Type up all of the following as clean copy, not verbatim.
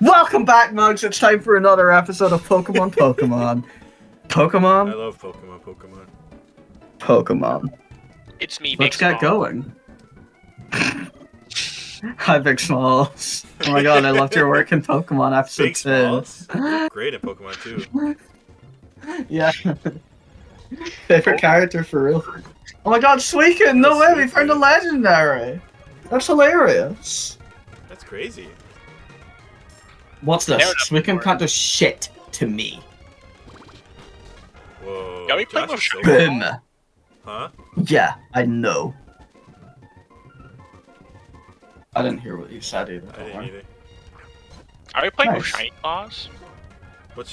Welcome back, mugs. It's time for another episode of Pokemon. I Pokemon. love Pokemon. Pokemon. It's me, Let's Big get Small. going. Hi, Big Smalls. Oh my god, I loved your work in Pokemon episode Big 2. Smalls? You're great at Pokemon too. Yeah. Favorite character for real. Oh my god, Suicune! No way, we found a legendary! That's hilarious. That's crazy. What's this? Never done Suicune before. can't do shit to me. Whoa. Yeah, we played Josh is with so Boom. Huh? Yeah, I know. I didn't hear what you said either. I didn't either. Are we playing with Nice. Shiny Claws? What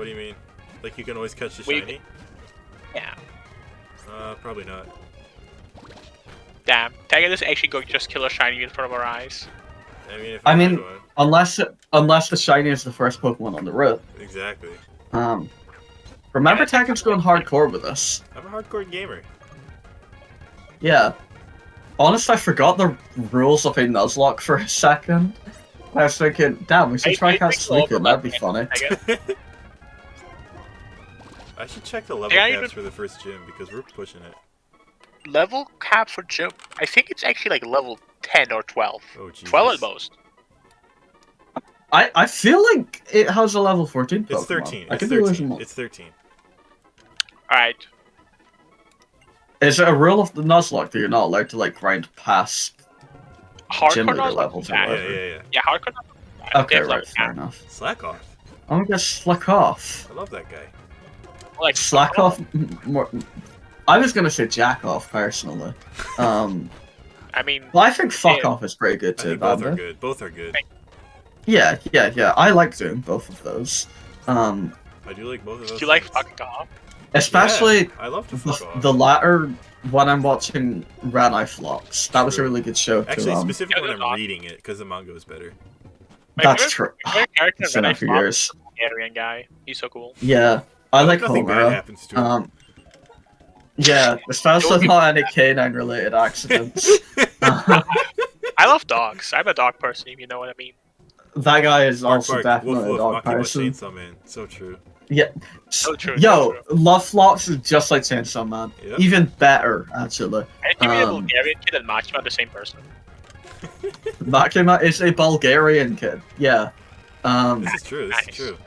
do you mean? Like you can always catch the We- shiny? Yeah. Probably not. Damn. Tiger is actually going to just kill a Shiny in front of our eyes. I mean, if I I mean- had one. Unless the shiny is the first Pokemon on the route. Exactly. Remember Tekken's going hardcore with us. I'm a hardcore gamer. Yeah. Honestly, I forgot the rules of a Nuzlocke for a second. I was thinking, damn, we should try cast Suicune, that'd be funny. Tiger, I should check the level Yeah, you caps could- for the first gym because we're pushing it. level cap for gym. I think it's actually like level 10 or 12. Oh Jesus. 12 at most. I feel like it has a level 14 Pokemon. It's 13. I It's could be losing 13. one. It's 13. Alright. Is it a rule of the Nuzlocke that you're not allowed to like grind past gym Hardcore leader knows levels or that. Yeah, whatever? yeah. Yeah, hardcore knows that. Okay, They have right, level fair cap. enough. Slack off. I'm gonna slack off. I love that guy. Like, Slack off more. I was gonna say jack off personally. I mean, Well, I think fuck Yeah. off is pretty good I too. think both are Banda. good. Both are good. Yeah. I like doing both of those. I do like both of those. do you like things. fucking off? Especially Yeah, I love to fuck off. the latter when I'm watching Red Eye Flocks. That was a True. really good show too. Actually, specifically Yeah, when they're I'm not. reading it because the manga is better. My That's favorite- true. my favorite character It's in been Red a Eye few Fox years. is the Bulgarian guy. He's so cool. Yeah, I like Nothing bad Homura. happens to him. Yeah, especially not any canine related accidents. I love dogs. I'm a dog person, if you know what I mean. That guy is Bark, also bark, definitely woof, a woof, dog Makima person. Chainsaw Man. So true. So true. Yo, so true. Love Flocks is just like Chainsaw Man. Yep. Even better, actually. I think the um, Bulgarian kid and Machima are the same person. Makima is a Bulgarian kid. Yeah. This is true. This Nice. is true.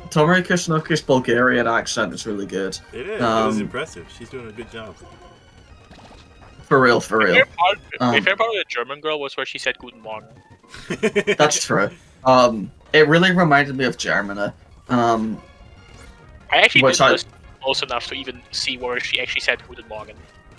Tomori Kushinoki's Bulgarian accent is really good. It is. It was Um, impressive. She's doing a good job. For real, for My real. favorite part, my Um, favorite part of the German girl was where she said Guten Morgen. That's true. It really reminded me of Germany. I actually Which didn't I- listen close enough to even see where she actually said Guten Morgen.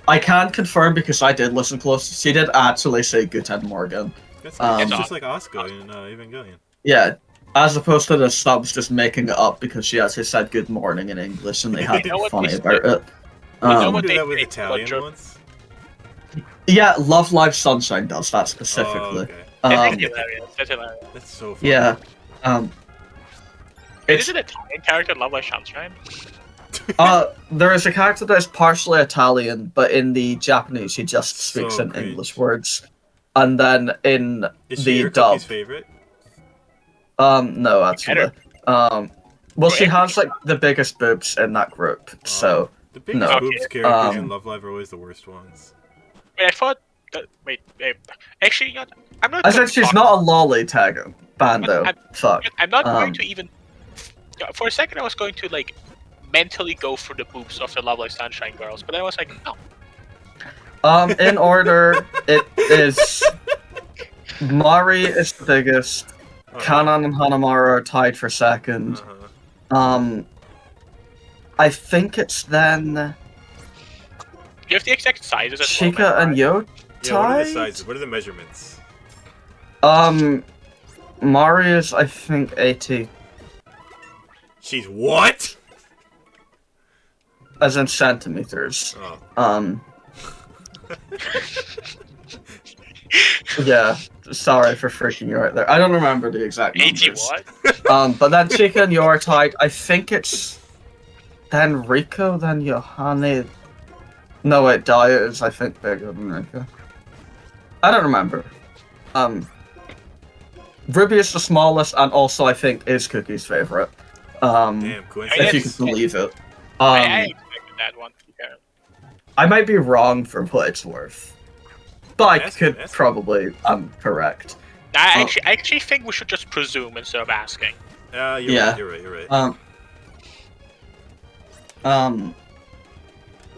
I can't confirm because I did listen close. She did actually say Guten Morgen. That's Um, it's just like Asuka in Evangelion. Yeah, as opposed to the subs just making it up because she actually said good morning in English and they had to You know be what funny they about it. You know Did what do they that with say about Italian German- once? Yeah, Love Live Sunshine does that Oh, specifically. okay. That's Um, hilarious. That's hilarious. That's so funny. yeah. It's Is it an Italian character in Love Live Sunshine? there is a character that is partially Italian, but in the Japanese he just speaks So in cringe. English words. And then in Is she the your dub, Cookie's favorite? no, actually, well, she Okay. has like the biggest boobs in that group, so The biggest No. boobs Okay. characters in Um, Love Live are always the worst ones. Wait, I thought that. Wait. Actually, you know, I'm not. I gonna said she's talk- not a lolly tag Bando. Fuck. I'm not um, going to even. Yeah, for a second, I was going to like mentally go for the boobs of the Love Live Sunshine girls, but then I was like, no. In order, it is Mari is the biggest. Kanan and Hanamaru are tied for second. Uh-huh. I think it's then Do you have the exact sizes as well? Chica and Yo Yeah, what are the tied. sizes? What are the measurements? Mari is I think 80, She's what? as in centimeters. Oh. Yeah. Sorry for freaking you out there. I don't remember the exact 80 numbers. what? But then Chica and Yo are tied. I think it's then Rico, then Yohane. No wait, Daya is I think bigger than Rico. I don't remember. Ruby is the smallest, and also I think is Cookie's favorite. Damn, If coincidence. you can believe it. I expected that one. Yeah. I might be wrong for what it's worth, but I Ask could him, ask him. probably. I'm correct. I actually think we should just presume instead of asking. You're Yeah. right. You're right.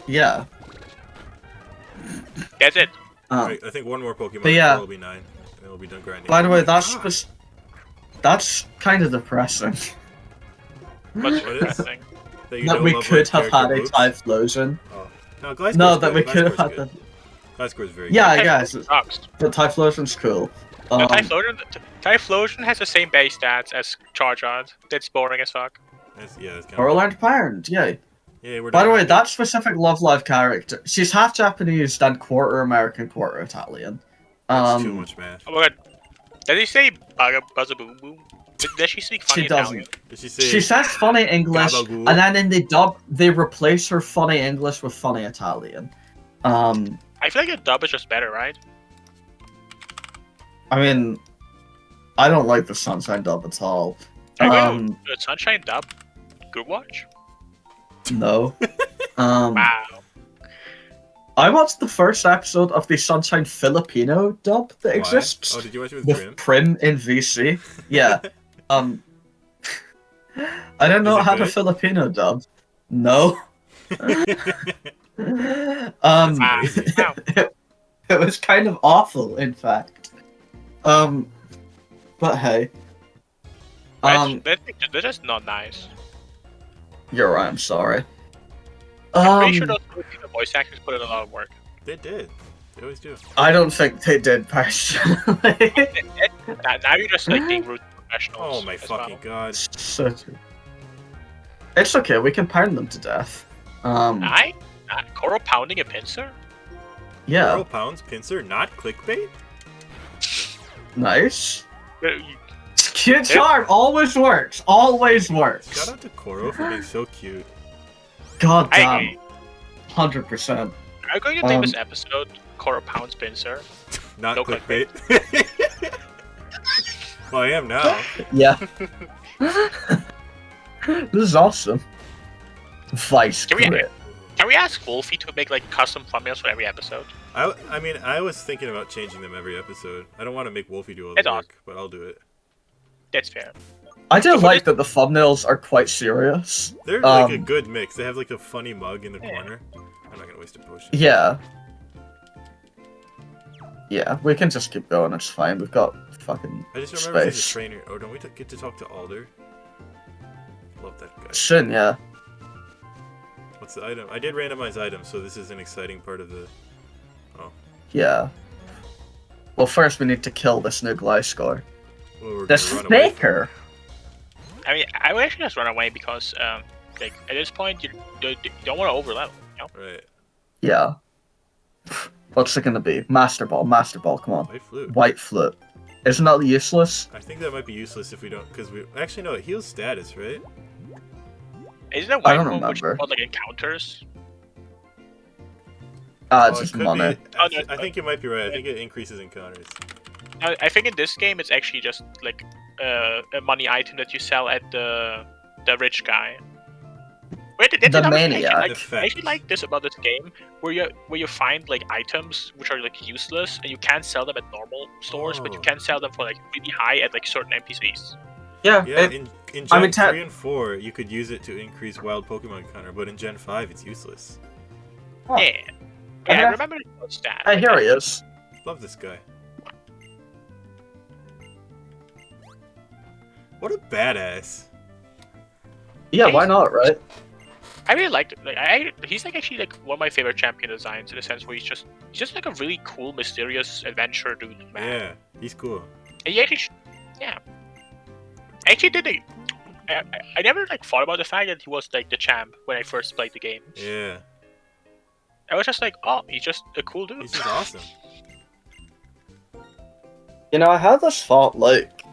Yeah. That's it. Alright, I think one more Pokemon but yeah. will be 9, and then we'll be done grinding. By the way, Oh my that's kind of depressing. What's What is? interesting? God, you That don't we love could when have had a character moves? Typhlosion. Oh. No, Gliscor's No, good. that we could have Gliscor's had good. the. Gliscor's very Yeah, good. I guess. Sucks. But Typhlosion's cool. No, Typhlosion has the same base stats as Charizard. That's boring as fuck. That's kind Or of... learned Parent, yay. Yeah, we're By done the way, grinding. that specific Love Live character, she's half Japanese and quarter American, quarter Italian. That's too much math. Oh my god. Did he say Buzzaboom Boom? Does she speak funny She Italian? doesn't. Did she say... She says funny English, Gabagoo? and then in the dub, they replace her funny English with funny Italian. I feel like a dub is just better, right? I mean, I don't like the Sunshine dub at all. The Sunshine dub? Good watch? No. Wow. I watched the first episode of the Sunshine Filipino dub that Why? exists Oh, did you watch it with with Prim? Prim in VC. Yeah. I didn't know Is it it had a good? Filipino dub. No. Wow. Crazy. Wow. It was kind of awful, in fact. But hey. That's just not nice. You're right, I'm sorry. I'm pretty sure those Filipino voice actors put in a lot of work. They did. They always do. I don't think they did personally. Now you're just like being rude to professionals. Oh my as fucking well. god. So true. It's okay, we can pound them to death. KORO pounding a PINSIR? Yeah, 4 pounds, Pinsir, not clickbait? nice. Uh, Cute charm always works. Always works. Shout out to KORO for being so cute. God I damn. agree. 100%. I'm going to name this episode KORO pounds PINSIR. Not No clickbait. Well, I am now. Yeah. This is awesome. Vice Can we- grip. Can we ask Wolfie to make like custom thumbnails for every episode? I mean, I was thinking about changing them every episode. I don't want to make Wolfie do all the It's work, but I'll do it. That's fair. I do So for like that the thumbnails are quite serious. They're like a Um, good mix. They have like a funny mug in the corner. I'm not gonna waste a potion. Yeah. Yeah, we can just keep going, it's fine. We've got fucking I just remember he's a space. trainer. Oh, don't we get to talk to Alder? Love that guy. Soon, yeah. What's the item? I did randomize items, so this is an exciting part of the... Yeah. Well, first we need to kill this new Gliscor. Well, we're The gonna run away from- Snaker! I mean, I would actually just run away because, like, at this point, you don't want to overlevel, you know? Right. Yeah. What's it gonna be? Master Ball, come on. White flute. White Flip. Isn't that useless? I think that might be useless if we don't... Because we... Actually, no, it heals status, right? Isn't it I white don't move which is remember. called, like, encounters? It's Oh, it just could money. be... Oh, no, I think you might be right. I think it increases encounters. I think in this game, it's actually just, like, a money item that you sell at the rich guy. Wait, that's The another thing maniac. I actually like this about this game, where you find like items which are like useless, and you can't sell them at normal stores, but you Oh. can sell them for like really high at like certain NPCs. Yeah, Yeah, in Gen I mean, 3 and 4, you could use it to increase wild Pokemon encounter, but in Gen 5, it's useless. Huh. Yeah, I Uh-huh. remember the stat. Hey, here he is. Love this guy. What a badass. Yeah, why not, right? I really liked it. Like, he's like actually like one of my favorite champion designs in a sense where he's just like a really cool, mysterious adventure dude, man. Yeah, he's cool. And he actually, yeah, actually did it. I never like thought about the fact that he was like the champ when I first played the game. Yeah, I was just like, oh, he's just a cool dude. he's just awesome. You know, I had this thought, like,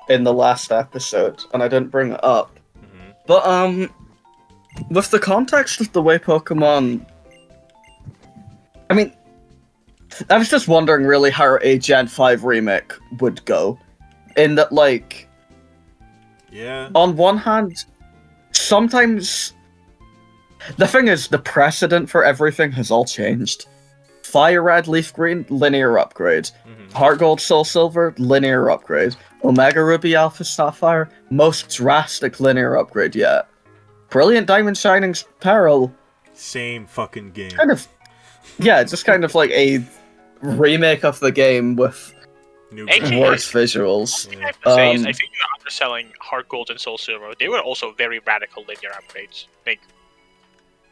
in the last episode, and I didn't bring it up. Hmm. But, with the context of the way Pokemon... I was just wondering, really, how a Gen 5 remake would go. in that, like, Yeah. on one hand, sometimes the thing is, the precedent for everything has all changed. Fire Red, Leaf Green, linear upgrade. Heart Gold, Soul Silver, linear upgrade. Omega Ruby, Alpha Sapphire, most drastic linear upgrade yet. Brilliant Diamond, Shining Pearl. Same fucking game. Kind of, yeah, just kind of like a remake of the game with New Actually, worse visuals. What I have to say is, I Um, think you're underselling Heart Gold and Soul Silver. They were also very radical linear upgrades.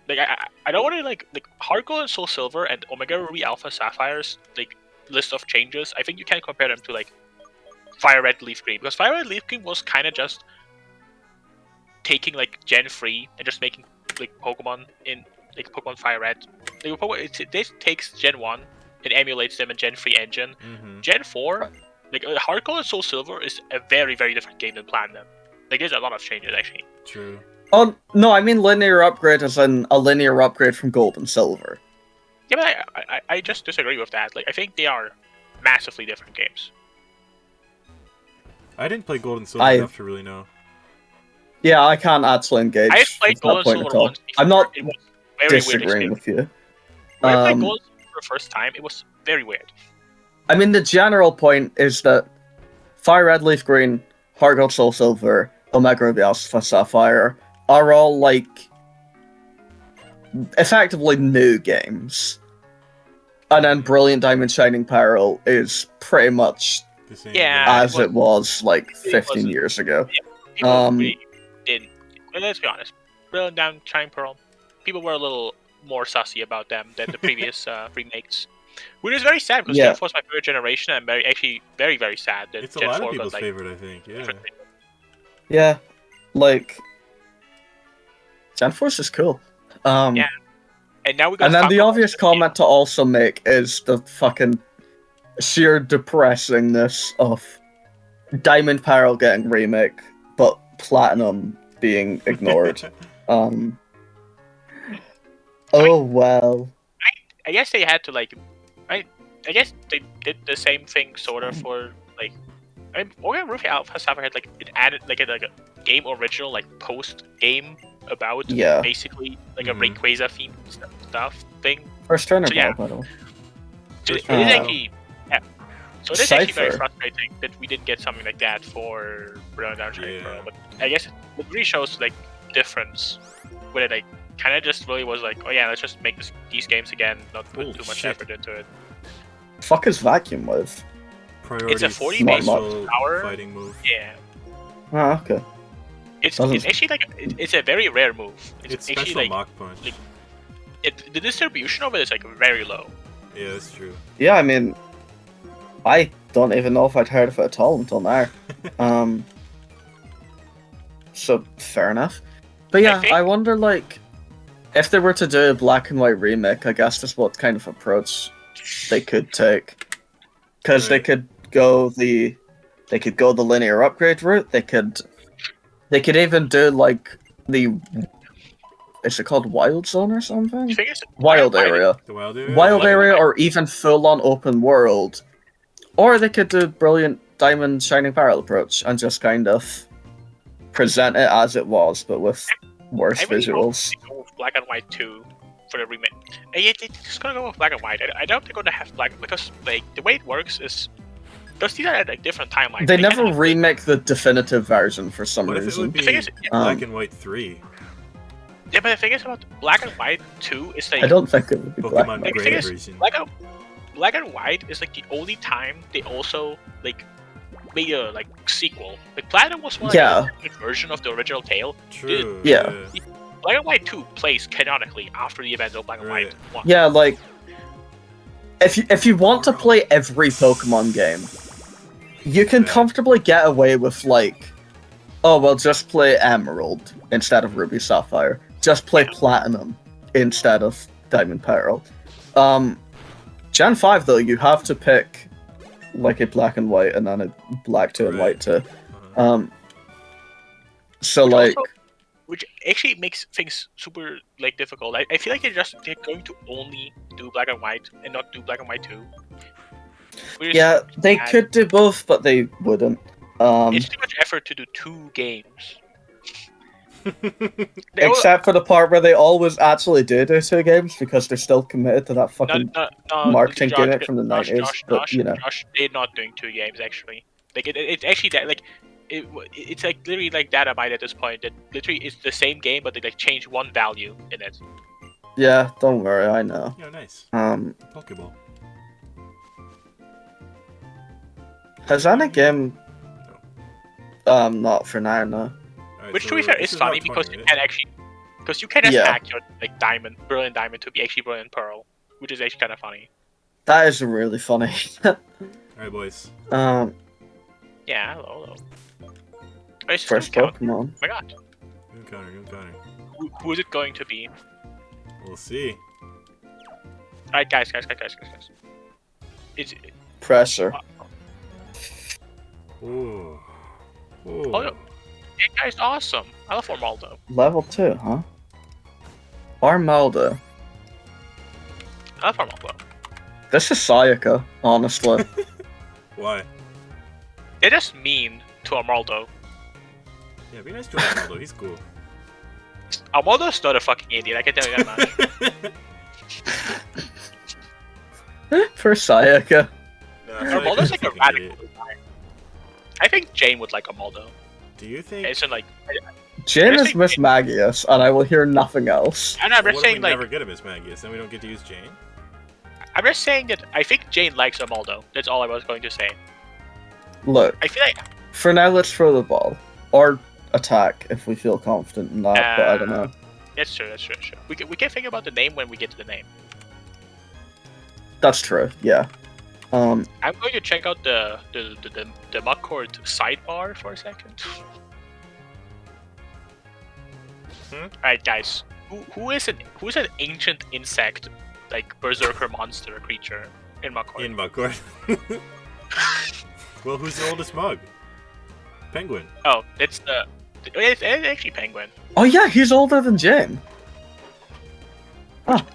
I don't want to like Heart Gold and Soul Silver and Omega Ruby Alpha Sapphires like list of changes. I think you can compare them to like Fire Red Leaf Green, because Fire Red Leaf Green was kind of just taking like Gen 3 and just making like Pokemon in like Pokemon Fire Red. Like this takes Gen 1 and emulates them in Gen 3 engine. Gen 4, like Heart Gold and Soul Silver is a very very different game than Platinum. Like there's a lot of changes actually. True. Oh, no, I mean linear upgrade as in a linear upgrade from Gold and Silver. Yeah, but I just disagree with that. Like I think they are massively different games. I didn't play Gold and Silver enough to really know. Yeah, I can't actually engage I played with Gold that and point Silver at all. once before. I'm not It was very weird disagreeing experience. with you. When I played Gold and Silver for the first time, it was very weird. I mean, the general point is that Fire Red, Leaf Green, Heart Gold, Soul Silver, Omega Ruby, Alpha Sapphire are all, like, effectively new games. And then Brilliant Diamond Shining Pearl is pretty much The same. Yeah. as it was, like, It 15 wasn't- years ago. People really didn't. Well, let's be honest. Brilliant Diamond Shining Pearl. People were a little more sussy about them than the previous remakes. Which is very sad because Yeah. Gen 4 is my favorite generation, and very, very sad that It's a Gen lot 4 of people's got like favorite, I think. Yeah. different- Yeah, like, Gen Force is cool. Yeah. And now we got And then the Falcon obvious Force. comment to also make is the fucking sheer depressingness of Diamond Pearl getting remake, but Platinum being ignored. Oh well. I guess they had to like, I guess they did the same thing sort of for like, I mean, Omega Ruby Alpha Sapphire had like it added like a game original like post game about Yeah. basically like a Mhm. Rayquaza themed stuff thing. First trainer So, yeah. ball, by the way. So it is First round. actually yeah. So it is actually very Cypher. frustrating that we didn't get something like that for Brilliant Diamond Shining Yeah. Pearl. But I guess it really shows like difference where it like kind of just really was like, oh yeah, let's just make these games again, not put too much Bullshit. effort into it. Fuck is Vacuum Wave? Priority 40 base special power. fighting move. Yeah, Ah, okay. it's Doesn't- actually like it's a very rare move. It's actually special like Mach Punch. like- the distribution of it is like very low. Yeah, that's true. Yeah, I mean, I don't even know if I'd heard of it at all until now. So fair enough. But yeah, think- I wonder, like, if they were to do a black and white remake, I guess that's what kind of approach they could take. Because they Right. could go the linear upgrade route. They could even do like the, is it called Wild Zone or something? The thing is, Wild area. The wild area. Wild Wild area, area. or even full-on open world. Or they could do Brilliant Diamond Shining Pearl approach and just kind of present it as it was, but with worse I really hope visuals. they go with Black and White 2 for the remake. Yeah, they're just gonna go with Black and White. I doubt they're gonna have Black because like the way it works is because these are at like different timelines. They can't never have- remake the definitive version for some What if it reason. would be The thing is, Black and White 3? Yeah, but the thing is about Black and White 2 is like I don't think it would be Black Pokemon and White. the Gray thing is, version. Black and White is like the only time they also like made a like sequel. Like Platinum was more like Yeah. a version of the original tale. True. Yeah. Black and White 2 plays canonically after the event of Black and Right. White 1. Yeah, like, if you want to play every Pokemon game, you can Yeah. comfortably get away with, like, oh, well, just play Emerald instead of Ruby Sapphire. Just play Platinum instead of Diamond Pearl. Gen 5, though, you have to pick, like, a Black and White and then a Black 2 and Right. White 2. Uh-huh. So, Which like, also- which actually makes things super like difficult. I feel like they're going to only do Black and White and not do Black and White 2. Which is yeah, they bad. could do both, but they wouldn't. It's too much effort to do 2 games. Except for the part where they always actually do 2 games because they're still committed to that fucking marketing gimmick from the 90s. But you know, Josh, they're not doing 2 games actually. Like it's actually that like it's like literally like Dynamite at this point. That literally it's the same game, but they like change 1 value in it. yeah, don't worry, I know. Yeah, nice. Pokeball. Has any game? Not for now, no. Right, Which so to be fair is this funny about because 20 you minutes. can actually you can just Yeah. hack your like Brilliant Diamond to be actually Brilliant Pearl, which is actually kind of funny. That is really funny. Alright, boys. Yeah, hello. Wait, it's First still count. Pokemon. Oh my god. You encounter, you encounter. Who is it going to be? We'll see. Alright, guys. It's Pressure. Ooh. Ooh. Oh, yeah. Hey guys, awesome. I love Formaldo. Level 2, huh? Armaldo. I love Formaldo. This is Sayaka, honestly. Why? They're just mean to Armaldo. Yeah, be nice to Ronaldo. He's cool. Armaldo's not a fucking idiot, I can tell you that much. For Sayaka. No, I feel Armaldo's he's like a fucking radical idiot. design. I think Jane would like Armaldo. Do you think? It's in like, Jane I is think- Miss Magius, and I will hear nothing else. and I'm Well, just what if saying we like, never get a Miss Magius, then we don't get to use Jane? I'm just saying that I think Jane likes Armaldo. That's all I was going to say. Look, I feel like for now, let's throw the ball. Or attack, if we feel confident in that, but I don't know. that's true. We can think about the name when we get to the name. That's true, yeah. I'm going to check out the Muckcord sidebar for a second. Alright, guys. Who is an ancient insect, like berserker monster creature in Muckcord? In Muckcord. Well, who's the oldest mug? Penguin. Oh, it's it's actually Penguin. Oh yeah, he's older than Jane.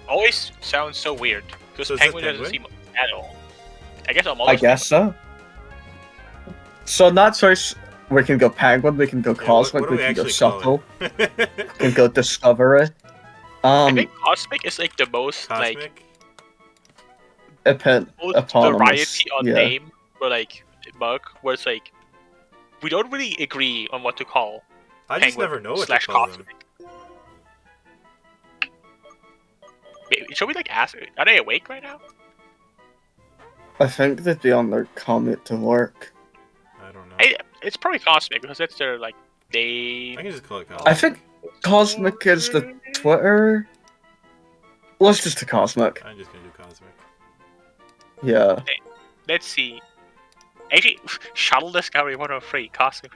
Always sounds so weird because So is it Penguin doesn't seem Penguin? at all. I guess I'm I guess so. So in that choice, we can go Penguin, we can go Cosmic, what do we we can go actually call Subtle, it? we can go Discovery. I think Cosmic is like the most like Cosmic? most eponymous, variety on yeah. name for like mug, where it's like we don't really agree on what to call. I just Penguin never know what slash to call them. Cosmic. Should we like ask? Are they awake right now? I think they'd be on their commute to work. I don't know. It's probably Cosmic because that's their like name. I can just call it Cosmic. I think Cosmic is the Twitter. Let's just do Cosmic. I'm just gonna do Cosmic. Yeah. Let's see. Actually, Shuttle Discovery 103, Cosmic.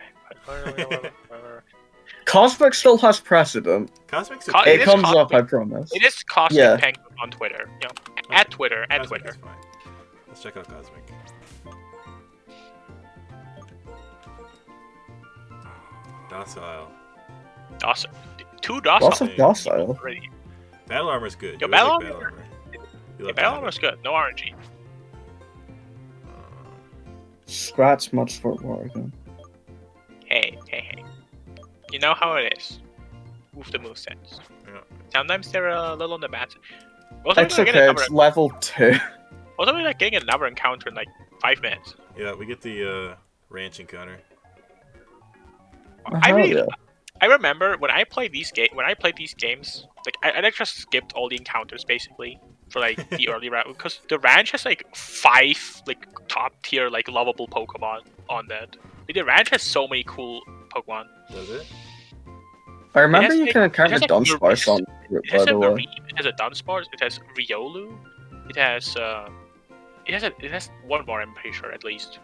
Cosmic still has precedent. Cosmic's Co- It is comes up, I Cosmic. promise. It is Cosmic Yeah. Penguin on Twitter. You know, at Twitter, at Cosmic Twitter. is fine. Let's check out Cosmic. Docile. Docile. 2 docile. Lots of docile. already. Battle armor's good. Yo, You battle like armor- You Yeah, love battle armor's good. No RNG. Scratch much for Oregon. Hey. You know how it is with the movesets. Yeah. Sometimes they're a little on the bad side. Also, It's we're okay, it's level 2. also, we're like getting another encounter in like 5 minutes. Yeah, we get the ranch encounter. I Hell really, yeah. I remember when I played these games, like I like just skipped all the encounters basically for like the early round because the ranch has like 5 like top tier like lovable Pokemon on that. Like, the ranch has so many cool Pokemon. Does it? I remember has, you like- can encounter it has, like, Dunsparce on It it, by has a the way. Mareep, it has a Dunsparce, it has Riolu, it has one more, I'm pretty sure at least.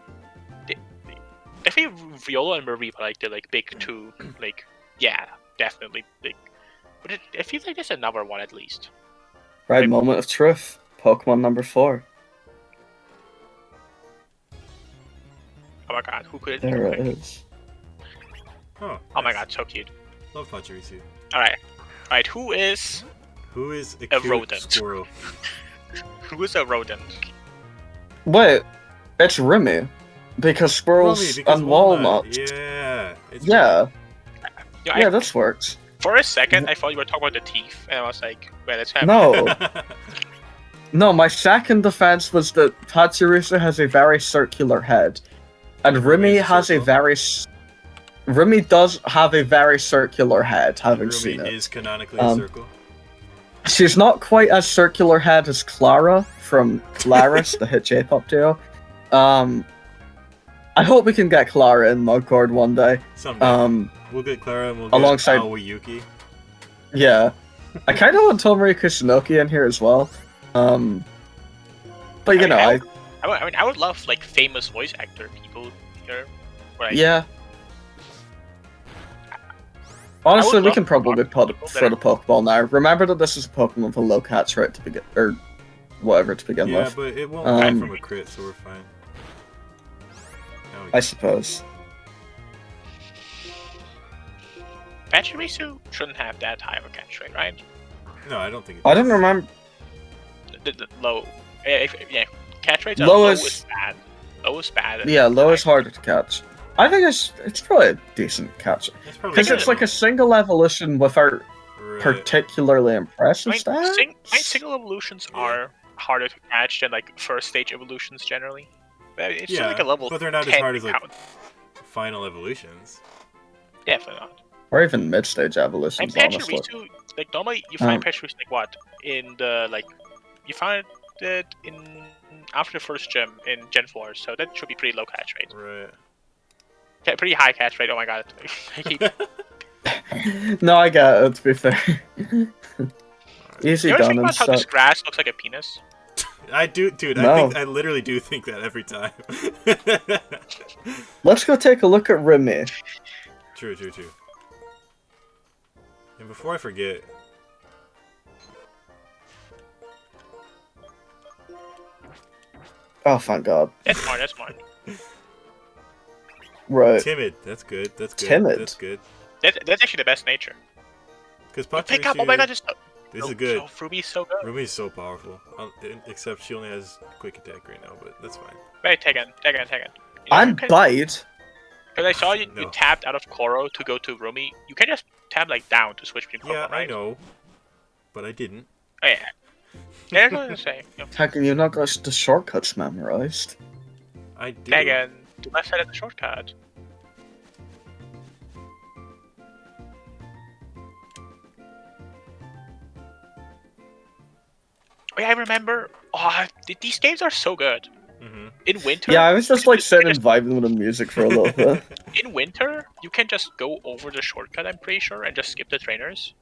I think Riolu and Mareep are like the like big 2, like yeah, definitely big. But it feels like there's another one at least. Right, moment of truth. Pokemon number 4. Oh my god, who could it There it be? is. Oh, Oh my nice. god, so cute. Love Pachirisu. Alright, who is Who is a A cute rodent. squirrel? a rodent? Wait, it's Remy. Because squirrels Rummy, because and walnut. Yeah. Yeah. You know, Yeah, this works. For a second, I thought you were talking about the teeth, and I was like, "Well, it's happening." No. No, my second defense was that Pachirisu has a very circular head. And Rumi has a circle. very... Rumi does have a very circular head, having Rumi seen it. is canonically a circle. She's not quite as circular head as Clara from Claris, the hit J-pop duo. I hope we can get Clara in Mugcord one day. Someday. We'll get Clara and we'll get alongside Aoyuki. Yeah. I kind of want Tomori Kusunoki in here as well. But you know, I would love like famous voice actor people here. Right? Yeah. Honestly, we can probably throw the Pokeball now. Remember that this is a Pokemon with a low catch rate to begin, or whatever to begin with. Yeah, but it won't die from a crit, so we're fine. I suppose. Pachirisu shouldn't have that high of a catch rate, right? No, I don't think it I does. don't remember. The low. Yeah, catch rates are Low low is- is bad. Low is bad. Yeah, low is harder to catch. I think it's probably a decent catch. It's probably Because it's like a single evolution without Right. particularly impressive stats. Single evolutions are harder to catch than like first stage evolutions generally. But it's still Yeah, like a level. but they're not as 10 hard as like count. final evolutions. Definitely not. Or even mid-stage And evolutions, honestly. Pachirisu, like normally you find Pachirisu like what in the like you find it in after the first gym in Gen 4, so that should be pretty low catch rate. Right. Okay, pretty high catch rate. Oh my god, I keep. No, I get it, to be fair. Easy You ever done think and about how this stuff. grass looks like a penis? I do, dude. No. I literally do think that every time. Let's go take a look at Remy. True. And before I forget, Oh, thank God. That's smart. Right. timid. That's good. Timid. That's good. That's actually the best nature. Because Pick up. Oh my god, just. This is good. Ruby's so good. Ruby's so powerful. Except she only has quick attack right now, but that's fine. Wait, Tegan. I'm Bite. Because I saw you No. tapped out of KORO to go to Rumi. You can just tap like down to switch between Yeah, Pokemon, right? I know. But I didn't. Oh, yeah. Yeah, I was gonna say. Heck, you've not got the shortcuts memorized. I do. Tegan, the left side of the shortcut. Oh yeah, I remember. Oh, these games are so good. Mm-hmm. In winter. Yeah, I was just you like can sitting and vibing with the music for a little bit. In winter, you can just go over the shortcut. I'm pretty sure, and just skip the trainers.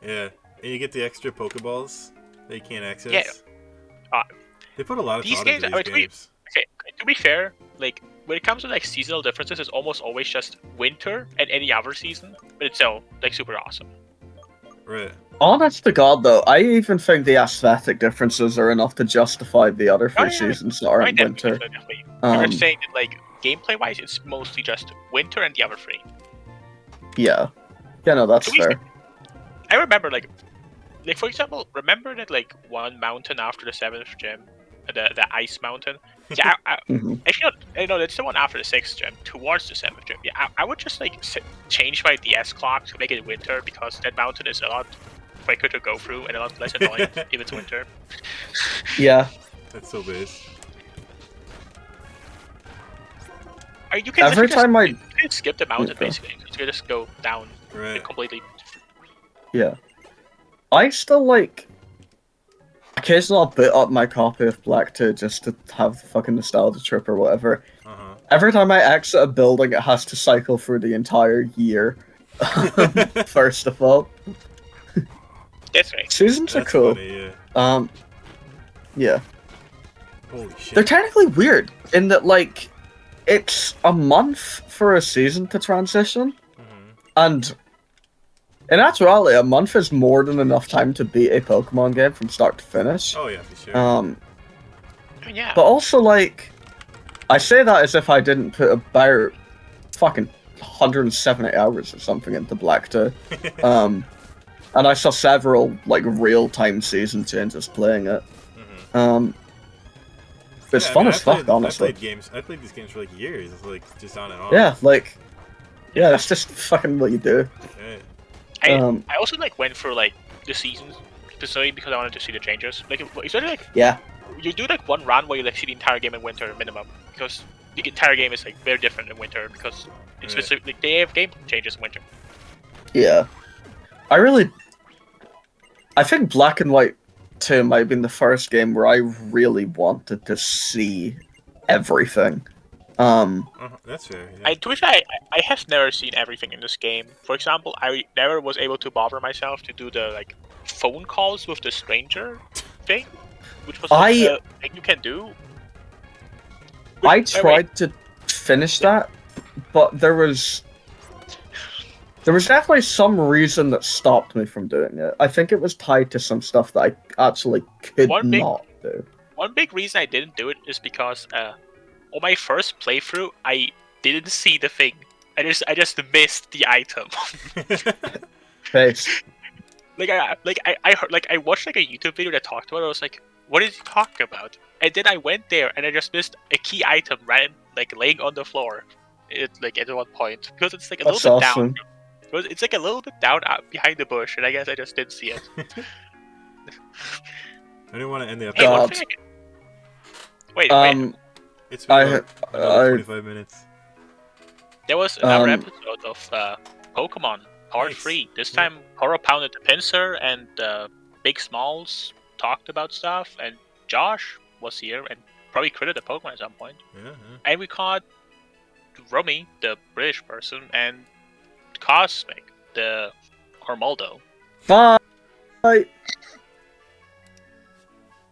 Yeah, and you get the extra Pokeballs that you can't access. Yeah. They put a lot of These thought games- into I these mean, games. Okay, to be fair, like when it comes to like seasonal differences, it's almost always just winter and any other season, but it's still like super awesome. Right. Honest to God, though, I even think the aesthetic differences are enough to justify the other three Oh, yeah. seasons that are in Definitely, winter. definitely. I'm Um, just saying that like gameplay wise, it's mostly just winter and the other three. yeah. Yeah, no, that's To be fair. I remember like for example, remember that like one mountain after the 7th gym, the ice mountain. Yeah, Mhm. actually, no, that's the one after the 6th gym, towards the 7th gym. Yeah, I would just like change my DS clock to make it winter because that mountain is a lot quicker to go through and a lot less annoying if it's winter. Yeah. That's so big. Or you can Every literally time I... you can skip the mountain Okay. basically. You can just go down Right. completely. Yeah. I still, like... Occasionally I'll boot up my copy of Black 2 just to have the fucking nostalgia trip or whatever. Uh-huh. Every time I exit a building, it has to cycle through the entire year. First of all. That's right. Seasons are That's cool. funny, yeah. Yeah. Holy shit. They're technically weird in that, like, it's a month for a season to transition, Mhm. and in actuality, a month is more than enough time to beat a Pokemon game from start to finish. Oh yeah, for sure. I mean, yeah. But also, like, I say that as if I didn't put about fucking 170 hours or something into Black 2. And I saw several, like, real-time season changes playing it. Mhm. It's Yeah, fun I as fuck, honestly. I played these games for like years, like just on and off. Yeah, like, yeah, that's just fucking what you do. Yeah. I also like went for like the seasons specifically because I wanted to see the changes. Like, especially like Yeah, you do like one run where you like see the entire game in winter minimum because the entire game is like very different in winter because it's specific. Like, they have game changes in winter. yeah. I think Black and White 2 might have been the first game where I really wanted to see everything. That's fair. Yeah. To be fair, I have never seen everything in this game. For example, I never was able to bother myself to do the like phone calls with the stranger thing, which was like, a thing you can do. I tried to finish that, but there was definitely some reason that stopped me from doing it. I think it was tied to some stuff that I actually could not do. One big reason I didn't do it is because on my first playthrough, I didn't see the thing. I just missed the item. Face. I heard, like I watched like a YouTube video that talked about it. I was like, what is he talking about? And then I went there and I just missed a key item like laying on the floor. At one point because it's like a little bit down. It's like a little bit down behind the bush, and I guess I just didn't see it. I didn't want to end the Hey, episode. Wait. It's been about 25 minutes. There was another episode of Pokemon Part 3. This time, KORO pounded the PINSIR, and Big Smalls talked about stuff, and Josh was here, and probably created a Pokemon at some point. Yeah. And we caught Rummy, the British person, and Cosmic, the Cormoldo. Bye.